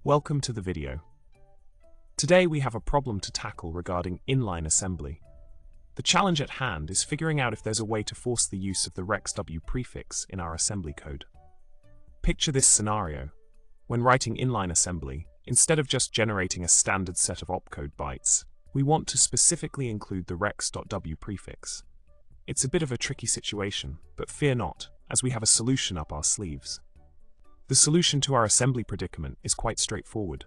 Welcome to the video. Today we have a problem to tackle regarding inline assembly. The challenge at hand is figuring out if there's a way to force the use of the rex.W prefix in our assembly code. Picture this scenario. When writing inline assembly, instead of just generating a standard set of opcode bytes, we want to specifically include the rex.W prefix. It's a bit of a tricky situation, but fear not, as we have a solution up our sleeves. The solution to our assembly predicament is quite straightforward.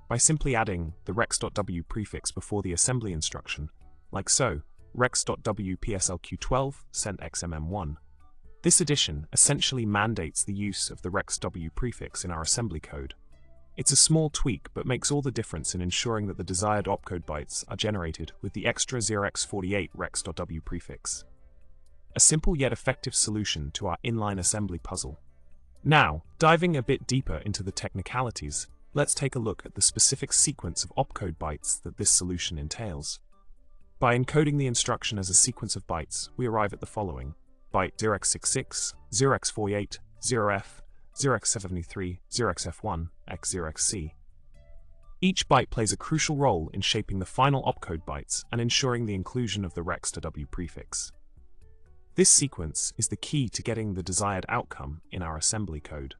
By simply adding the rex.W prefix before the assembly instruction, like so, rex.W PSLQ12 sent XMM1. This addition essentially mandates the use of the rex.W prefix in our assembly code. It's a small tweak but makes all the difference in ensuring that the desired opcode bytes are generated with the extra 0x48 rex.W prefix. A simple yet effective solution to our inline assembly puzzle. Now, diving a bit deeper into the technicalities, let's take a look at the specific sequence of opcode bytes that this solution entails. By encoding the instruction as a sequence of bytes, we arrive at the following: byte 0x66, 0x48, 0f, 0x73, 0xf1, x 0xc. Each byte plays a crucial role in shaping the final opcode bytes and ensuring the inclusion of the rex.W prefix. This sequence is the key to getting the desired outcome in our assembly code.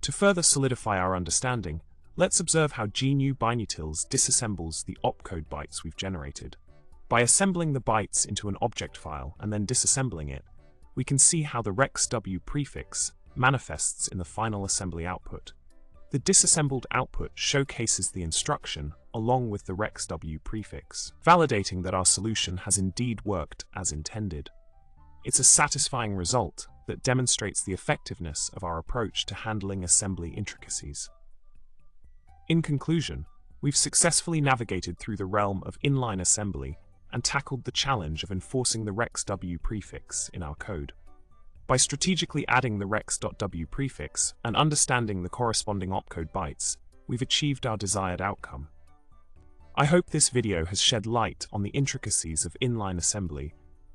To further solidify our understanding, let's observe how GNU binutils disassembles the opcode bytes we've generated. By assembling the bytes into an object file and then disassembling it, we can see how the rex.W prefix manifests in the final assembly output. The disassembled output showcases the instruction along with the rex.W prefix, validating that our solution has indeed worked as intended. It's a satisfying result that demonstrates the effectiveness of our approach to handling assembly intricacies. In conclusion, we've successfully navigated through the realm of inline assembly and tackled the challenge of enforcing the rex.W prefix in our code. By strategically adding the rex.W prefix and understanding the corresponding opcode bytes, we've achieved our desired outcome. I hope this video has shed light on the intricacies of inline assembly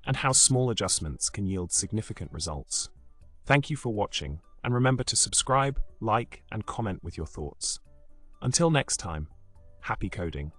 and how small adjustments can yield significant results. Thank you for watching, and remember to subscribe, like, and comment with your thoughts. Until next time, happy coding.